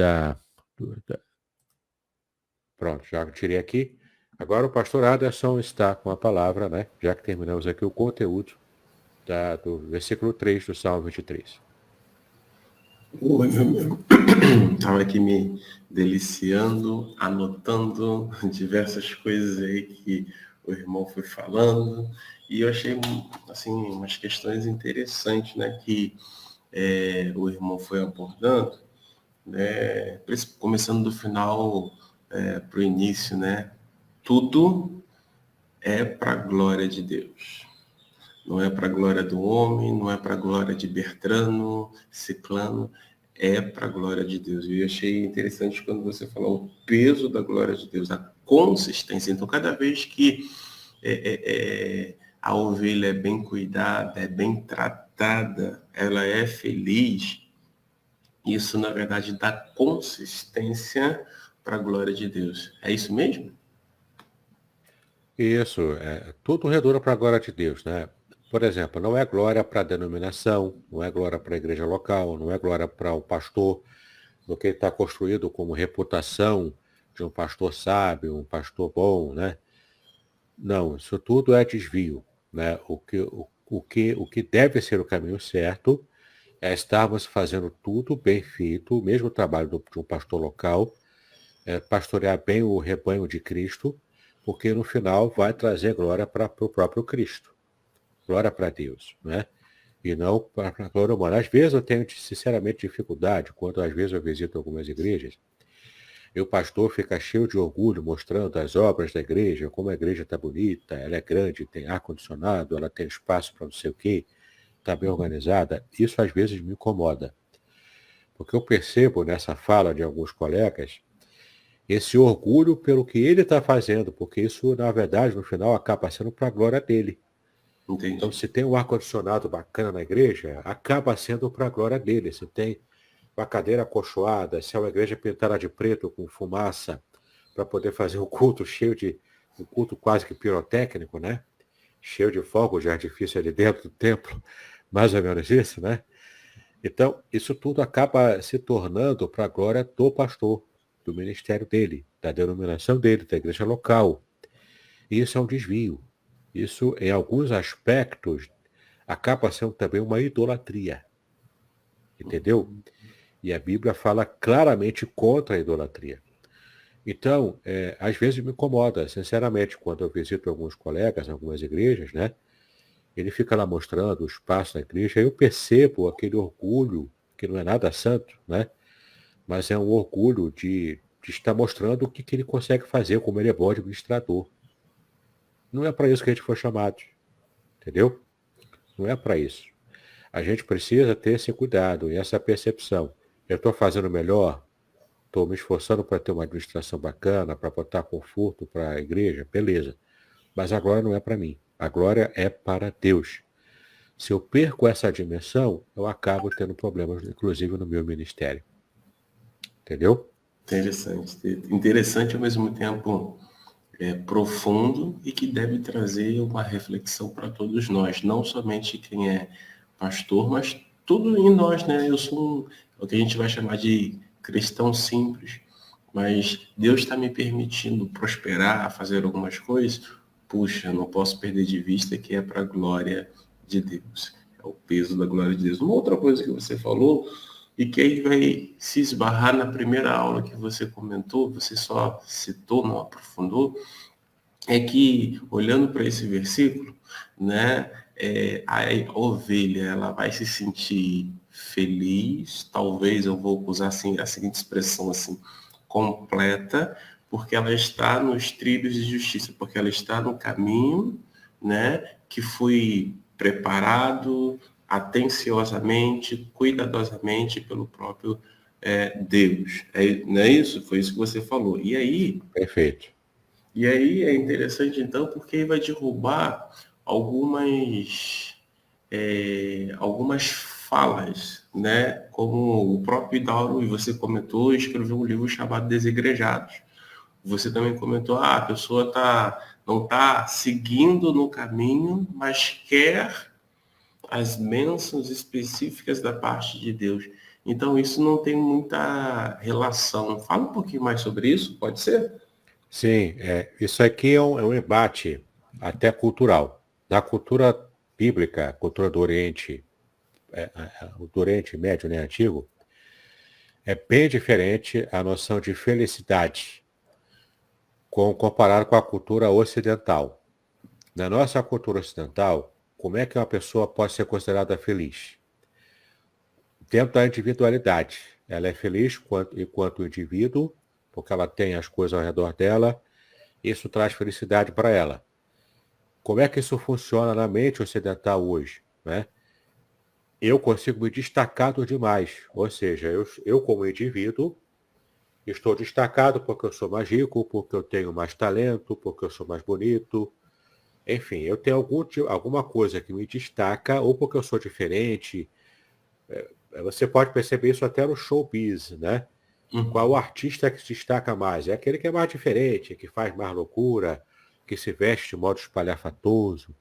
Pronto, já tirei aqui. Agora o pastor Aderson está com a palavra, né? Já que terminamos aqui o conteúdo do versículo 3 do Salmo 23.
Oi, meu estava aqui me deliciando, anotando diversas coisas aí que o irmão foi falando, e eu achei assim umas questões interessantes, né, que o irmão foi abordando, né, começando do final para o início, né, tudo é para a glória de Deus. Não é para a glória do homem, não é para a glória de Bertrano, Ciclano, é para a glória de Deus. Eu achei interessante quando você falou o peso da glória de Deus, a consistência. Então, cada vez que a ovelha é bem cuidada, é bem tratada, ela é feliz, isso, na verdade, dá consistência para a glória de Deus. É isso mesmo?
Isso, tudo redunda para a glória de Deus, né? Por exemplo, não é glória para a denominação, não é glória para a igreja local, não é glória para o pastor, do que está construído como reputação de um pastor sábio, um pastor bom, né? Não, isso tudo é desvio, né? O que deve ser o caminho certo é estarmos fazendo tudo bem feito, o mesmo trabalho de um pastor local, pastorear bem o rebanho de Cristo, porque no final vai trazer glória para o próprio Cristo, glória para Deus, né? E não para a glória humana. Às vezes eu tenho, sinceramente, dificuldade, quando às vezes eu visito algumas igrejas, e o pastor fica cheio de orgulho, mostrando as obras da igreja, como a igreja está bonita, ela é grande, tem ar-condicionado, ela tem espaço para não sei o quê, está bem organizada. Isso às vezes me incomoda, porque eu percebo nessa fala de alguns colegas esse orgulho pelo que ele está fazendo, porque isso, na verdade, no final, acaba sendo para a glória dele. Então,
Entendi.
se tem um ar-condicionado bacana na igreja, acaba sendo para a glória dele. Se tem uma cadeira acolchoada, se é uma igreja pintada de preto com fumaça, para poder fazer um culto um culto quase que pirotécnico, né? Cheio de fogos de artifício ali dentro do templo, mais ou menos isso, né? Então, isso tudo acaba se tornando para a glória do pastor, do ministério dele, da denominação dele, da igreja local. E isso é um desvio. Isso, em alguns aspectos, acaba sendo também uma idolatria. Entendeu? E a Bíblia fala claramente contra a idolatria. Então, às vezes me incomoda, sinceramente, quando eu visito alguns colegas, algumas igrejas, né? Ele fica lá mostrando o espaço da igreja, aí eu percebo aquele orgulho, que não é nada santo, né? Mas é um orgulho de estar mostrando o que ele consegue fazer, como ele é bom administrador. Não é para isso que a gente foi chamado, entendeu? Não é para isso. A gente precisa ter esse cuidado e essa percepção. Eu estou fazendo melhor, estou me esforçando para ter uma administração bacana, para botar conforto para a igreja, beleza. Mas a glória não é para mim. A glória é para Deus. Se eu perco essa dimensão, eu acabo tendo problemas, inclusive no meu ministério. Entendeu?
Interessante. Interessante ao mesmo tempo profundo e que deve trazer uma reflexão para todos nós, não somente quem é pastor, mas tudo em nós, né? Eu sou o que a gente vai chamar de cristão simples, mas Deus está me permitindo prosperar, fazer algumas coisas. Puxa, não posso perder de vista que é para a glória de Deus. É o peso da glória de Deus. Uma outra coisa que você falou e que aí vai se esbarrar na primeira aula que você comentou, você só citou, não aprofundou, é que, olhando para esse versículo, né, a ovelha ela vai se sentir feliz, talvez eu vou usar assim, a seguinte expressão assim, completa, porque ela está nos trilhos de justiça, porque ela está no caminho, né, que foi preparado atenciosamente, cuidadosamente pelo próprio Deus. Não é isso? Foi isso que você falou.
Perfeito.
E aí é interessante então porque vai derrubar algumas, algumas falas, né? Como o próprio Hidauro, e você comentou, escreveu um livro chamado Desigrejados. Você também comentou, a pessoa não está seguindo no caminho, mas quer as bênçãos específicas da parte de Deus. Então isso não tem muita relação. Fala um pouquinho mais sobre isso, pode ser?
Sim, isso aqui é um embate até cultural. Da cultura bíblica, cultura do Oriente, do Oriente Médio, né, antigo, é bem diferente a noção de felicidade comparado com a cultura ocidental. Na nossa cultura ocidental, como é que uma pessoa pode ser considerada feliz? Dentro da individualidade. Ela é feliz enquanto indivíduo, porque ela tem as coisas ao redor dela, isso traz felicidade para ela. Como é que isso funciona na mente ocidental hoje, né? eu consigo me destacar dos demais. Ou seja, eu como indivíduo, estou destacado porque eu sou mais rico, porque eu tenho mais talento, porque eu sou mais bonito. Enfim, eu tenho alguma coisa que me destaca, ou porque eu sou diferente. Você pode perceber isso até no showbiz, né? Qual o artista que se destaca mais? É aquele que é mais diferente, que faz mais loucura, que se veste de modo espalhafatoso,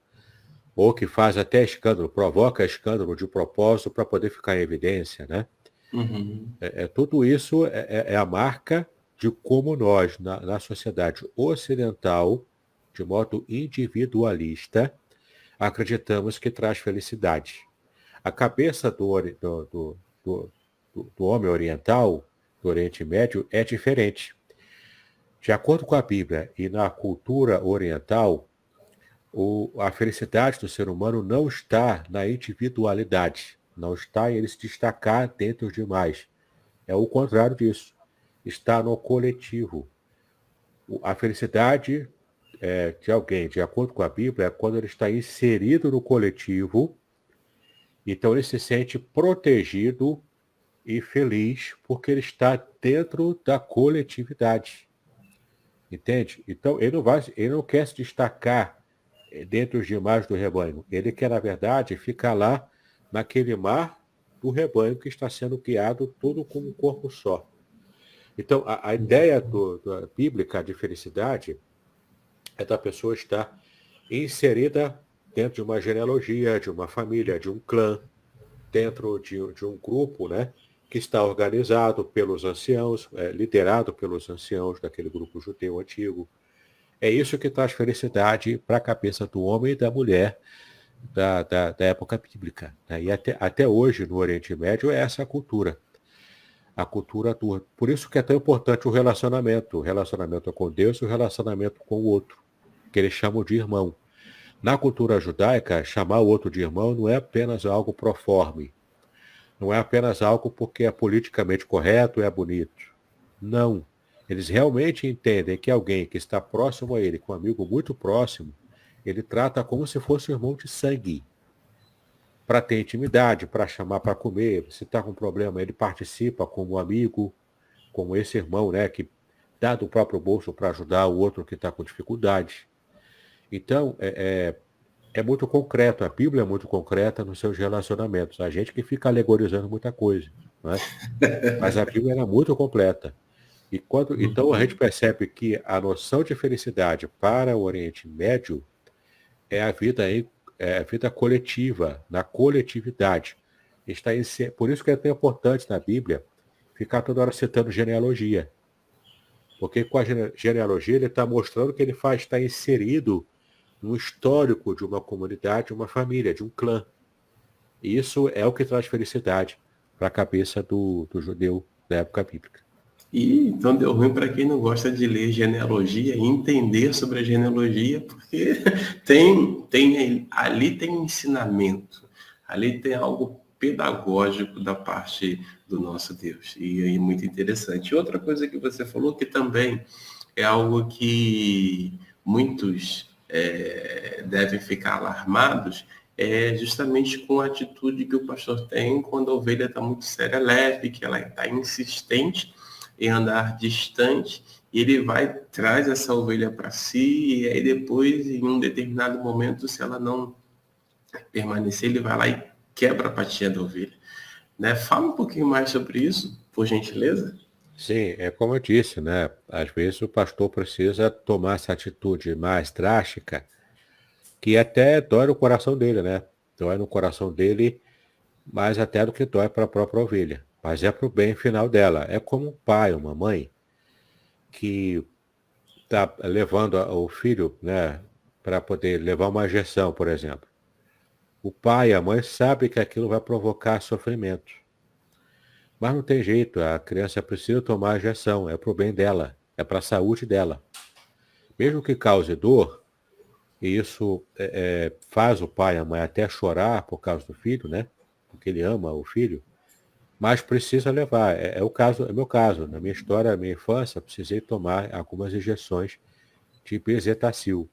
ou que faz até escândalo, provoca escândalo de propósito para poder ficar em evidência, né?
Uhum.
Tudo isso é a marca de como nós, na sociedade ocidental, de modo individualista, acreditamos que traz felicidade. A cabeça do homem oriental, do Oriente Médio, é diferente. De acordo com a Bíblia e na cultura oriental, a felicidade do ser humano não está na individualidade, não está em ele se destacar dentre os demais. É o contrário disso. Está no coletivo. A felicidade de alguém, de acordo com a Bíblia, é quando ele está inserido no coletivo, então ele se sente protegido e feliz porque ele está dentro da coletividade. Entende? Então ele não quer se destacar dentre os demais do rebanho. Ele quer, na verdade, ficar lá naquele mar do rebanho que está sendo guiado todo como um corpo só. Então, a ideia da bíblica de felicidade é da pessoa estar inserida dentro de uma genealogia, de uma família, de um clã, dentro de um grupo, né, que está organizado pelos anciãos, liderado pelos anciãos daquele grupo judeu antigo. É isso que traz felicidade para a cabeça do homem e da mulher da época bíblica, né? E até hoje, no Oriente Médio, é essa a cultura. A cultura tua. Por isso que é tão importante o relacionamento com Deus e o relacionamento com o outro, que eles chamam de irmão. Na cultura judaica, chamar o outro de irmão não é apenas algo proforme, não é apenas algo porque é politicamente correto, é bonito. Não. Eles realmente entendem que alguém que está próximo a ele, com um amigo muito próximo, ele trata como se fosse um irmão de sangue. Para ter intimidade, para chamar para comer, se está com problema, ele participa como amigo, como esse irmão, né, que dá do próprio bolso para ajudar o outro que está com dificuldade. Então, é muito concreto, a Bíblia é muito concreta nos seus relacionamentos. A gente que fica alegorizando muita coisa, né? Mas a Bíblia era muito completa. Então a gente percebe que a noção de felicidade para o Oriente Médio é a vida coletiva, na coletividade. Por isso que é tão importante na Bíblia ficar toda hora citando genealogia. Porque com a genealogia ele está mostrando que ele está inserido no histórico de uma comunidade, uma família, de um clã. E isso é o que traz felicidade para a cabeça do judeu da época bíblica.
E então deu ruim para quem não gosta de ler genealogia e entender sobre a genealogia, porque ali tem um ensinamento, ali tem algo pedagógico da parte do nosso Deus. E aí muito interessante. Outra coisa que você falou que também é algo que muitos devem ficar alarmados, é justamente com a atitude que o pastor tem quando a ovelha está muito serelepe, que ela está insistente em andar distante, e ele traz essa ovelha para si, e aí depois, em um determinado momento, se ela não permanecer, ele vai lá e quebra a patinha da ovelha. Né? Fala um pouquinho mais sobre isso, por gentileza.
Sim, é como eu disse, né? Às vezes o pastor precisa tomar essa atitude mais drástica, que até dói no coração dele, né? Dói no coração dele mais até do que dói para a própria ovelha. Mas é para o bem final dela. É como um pai, uma mãe, que está levando o filho, né, para poder levar uma injeção, por exemplo. O pai e a mãe sabem que aquilo vai provocar sofrimento. Mas não tem jeito, a criança precisa tomar a injeção, é para o bem dela, é para a saúde dela. Mesmo que cause dor, e isso faz o pai e a mãe até chorar por causa do filho, né? Porque ele ama o filho, mas precisa levar. É meu caso. Na minha história, na minha infância, precisei tomar algumas injeções de bezetacil.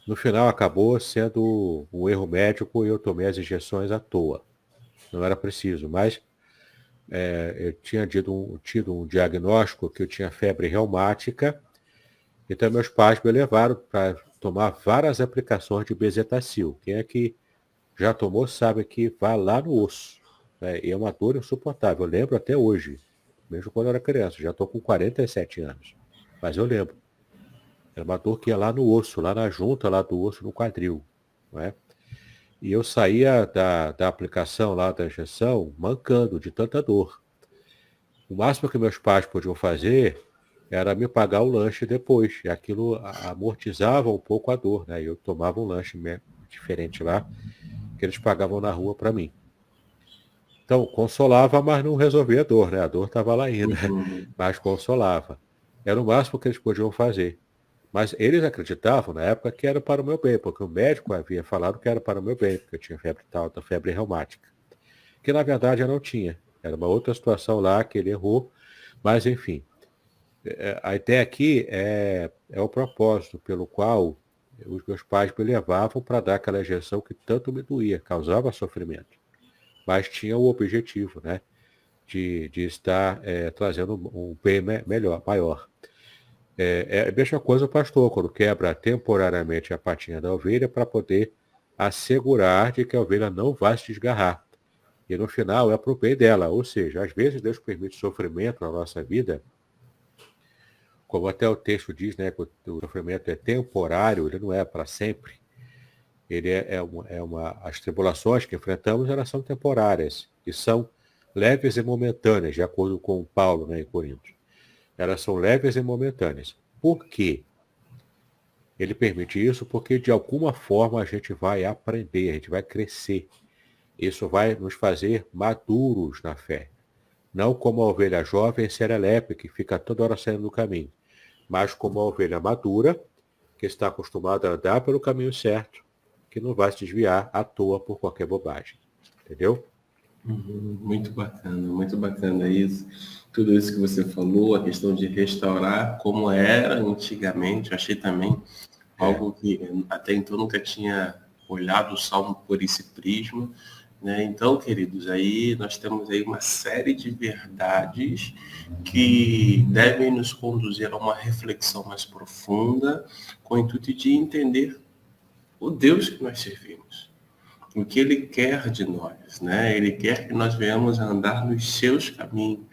No final acabou sendo um erro médico e eu tomei as injeções à toa. Não era preciso, mas eu tinha tido um diagnóstico que eu tinha febre reumática, então meus pais me levaram para tomar várias aplicações de bezetacil. Quem é que já tomou sabe que vai lá no osso, né? E é uma dor insuportável. Eu lembro até hoje, mesmo quando eu era criança. Já estou com 47 anos, mas eu lembro. Era uma dor que ia lá no osso, lá na junta, lá do osso, no quadril, não é? E eu saía da aplicação lá da injeção mancando de tanta dor. O máximo que meus pais podiam fazer era me pagar o lanche depois. E aquilo amortizava um pouco a dor, né? Eu tomava um lanche diferente lá, que eles pagavam na rua para mim. Então, consolava, mas não resolvia a dor, né? A dor estava lá ainda,
Uhum.
mas consolava. Era o máximo que eles podiam fazer. Mas eles acreditavam na época que era para o meu bem, porque o médico havia falado que era para o meu bem, porque eu tinha febre alta, febre reumática. Que na verdade eu não tinha. Era uma outra situação lá que ele errou, mas enfim. A ideia aqui é o propósito pelo qual os meus pais me levavam para dar aquela injeção que tanto me doía, causava sofrimento. Mas tinha o objetivo, né? De estar trazendo um bem melhor, maior. É a mesma coisa o pastor, quando quebra temporariamente a patinha da ovelha para poder assegurar de que a ovelha não vai se desgarrar. E no final é pro bem dela. Ou seja, às vezes Deus permite sofrimento na nossa vida, como até o texto diz, né, que o sofrimento é temporário, ele não é para sempre. Ele as tribulações que enfrentamos, elas são temporárias e são leves e momentâneas, de acordo com Paulo, né, em Coríntios. Elas são leves e momentâneas. Por quê? Ele permite isso porque de alguma forma a gente vai aprender, a gente vai crescer. Isso vai nos fazer maduros na fé. Não como a ovelha jovem serelepe, que fica toda hora saindo do caminho, mas como a ovelha madura, que está acostumada a andar pelo caminho certo, que não vai se desviar à toa por qualquer bobagem. Entendeu?
Uhum. Muito bacana isso. Tudo isso que você falou, a questão de restaurar como era antigamente, eu achei também
É.
algo que até então nunca tinha olhado o Salmo por esse prisma, né? Então, queridos, aí nós temos aí uma série de verdades que devem nos conduzir a uma reflexão mais profunda, com o intuito de entender o Deus que nós servimos, o que Ele quer de nós, né? Ele quer que nós venhamos a andar nos seus caminhos,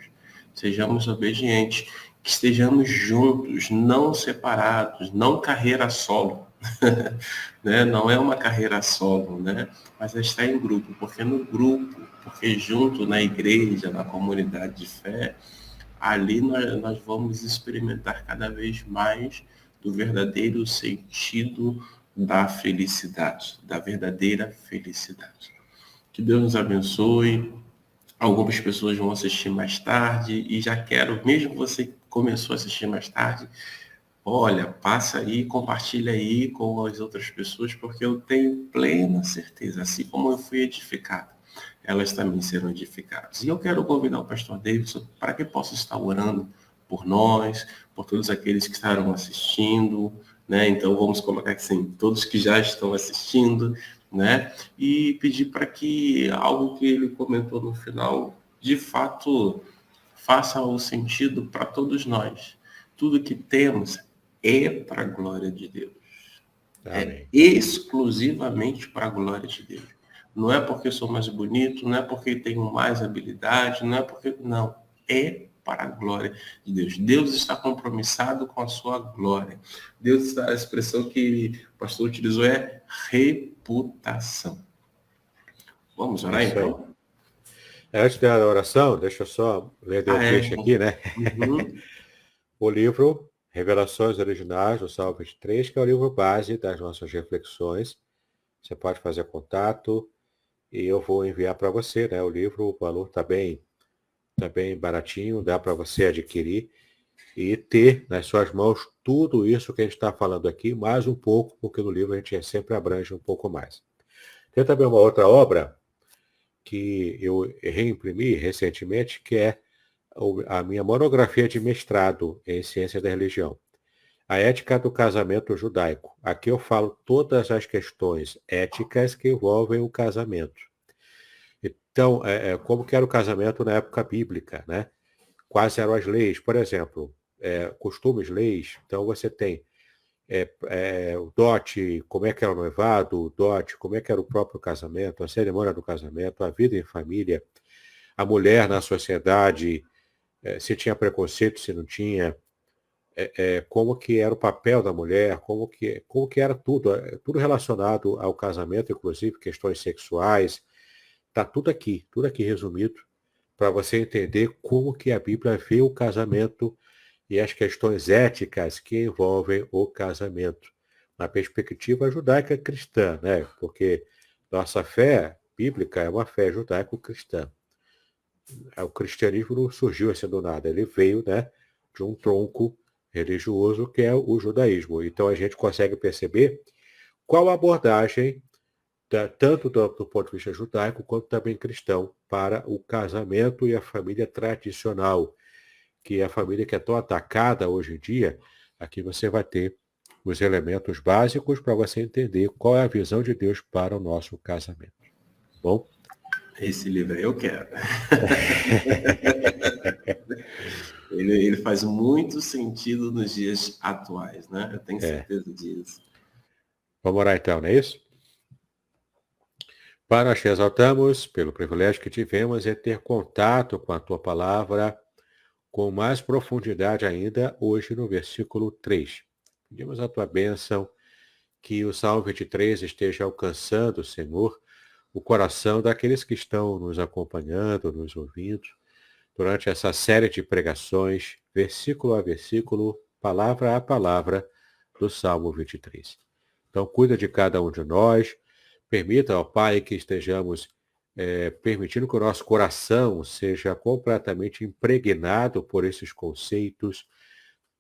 sejamos obedientes, que estejamos juntos, não separados, não carreira solo, né? Não é uma carreira solo, né? Mas é estar em grupo, porque no grupo, porque junto na igreja, na comunidade de fé, ali nós vamos experimentar cada vez mais do verdadeiro sentido da felicidade, da verdadeira felicidade. Que Deus nos abençoe. Algumas pessoas vão assistir mais tarde e já quero, mesmo você que começou a assistir mais tarde, olha, passa aí, compartilha aí com as outras pessoas, porque eu tenho plena certeza, assim como eu fui edificado, elas também serão edificadas. E eu quero convidar o pastor Davidson para que possa estar orando por nós, por todos aqueles que estarão assistindo, né? Então vamos colocar assim, todos que já estão assistindo, né? E pedir para que algo que ele comentou no final, de fato, faça o sentido para todos nós. Tudo que temos é para a glória de Deus. É
Amém.
exclusivamente para a glória de Deus. Não é porque eu sou mais bonito, não é porque tenho mais habilidade, não é porque. Não. É para a glória de Deus. Deus está compromissado com a sua glória. Deus está, a expressão que o pastor utilizou é reputação. Vamos
É
orar
isso aí.
então?
Antes da oração, deixa eu só ler o
Ah, é.
texto aqui, né?
Uhum.
O livro Revelações Originais do Salmo 23, que é o livro base das nossas reflexões. Você pode fazer contato e eu vou enviar para você, né? O livro, o valor tá bem baratinho, dá para você adquirir e ter nas suas mãos tudo isso que a gente está falando aqui, mais um pouco, porque no livro a gente sempre abrange um pouco mais. Tem também uma outra obra que eu reimprimi recentemente, que é a minha monografia de mestrado em Ciência da Religião. A ética do casamento judaico. Aqui eu falo todas as questões éticas que envolvem o casamento. Então, como que era o casamento na época bíblica, né? Quais eram as leis? Por exemplo, costumes, leis. Então, você tem o dote, como é que era o noivado, o dote, como é que era o próprio casamento, a cerimônia do casamento, a vida em família, a mulher na sociedade, se tinha preconceito, se não tinha, como que era o papel da mulher, como que era tudo, tudo relacionado ao casamento, inclusive questões sexuais, está tudo aqui resumido, para você entender como que a Bíblia vê o casamento e as questões éticas que envolvem o casamento, na perspectiva judaica cristã, né? Porque nossa fé bíblica é uma fé judaico-cristã. O cristianismo não surgiu assim do nada, ele veio, né, de um tronco religioso que é o judaísmo. Então a gente consegue perceber qual a abordagem, tanto do ponto de vista judaico quanto também cristão, para o casamento e a família tradicional, que é a família que é tão atacada hoje em dia. Aqui você vai ter os elementos básicos para você entender qual é a visão de Deus para o nosso casamento. Bom?
Esse livro aí eu quero. Ele faz muito sentido nos dias atuais, né? Eu tenho certeza disso.
Vamos orar então, não é isso? Pai, nós te exaltamos pelo privilégio que tivemos em ter contato com a tua palavra com mais profundidade ainda hoje no versículo 3. Pedimos a tua bênção, que o Salmo 23 esteja alcançando, Senhor, o coração daqueles que estão nos acompanhando, nos ouvindo, durante essa série de pregações, versículo a versículo, palavra a palavra, do Salmo 23. Então, cuida de cada um de nós, permita, ó Pai, que estejamos permitindo que o nosso coração seja completamente impregnado por esses conceitos,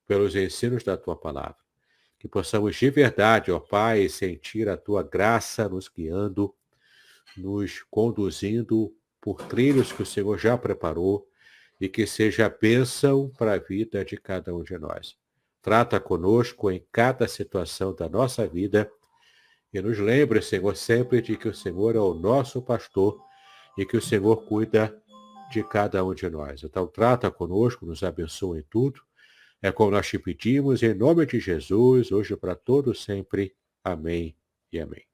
pelos ensinos da tua palavra. Que possamos de verdade, ó Pai, sentir a tua graça nos guiando, nos conduzindo por trilhos que o Senhor já preparou e que seja bênção para a vida de cada um de nós. Trata conosco em cada situação da nossa vida e nos lembre, Senhor, sempre de que o Senhor é o nosso pastor e que o Senhor cuida de cada um de nós. Então, trata conosco, nos abençoa em tudo. É como nós te pedimos, em nome de Jesus, hoje para todos sempre. Amém e amém.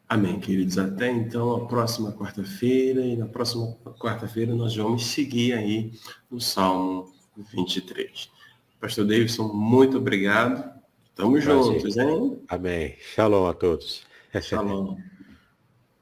Amém, queridos. Até então, a próxima quarta-feira. E na próxima quarta-feira nós vamos seguir aí no Salmo 23. Pastor Davidson, muito obrigado. Tamo juntos, hein?
Amém. Shalom a todos.
Shalom.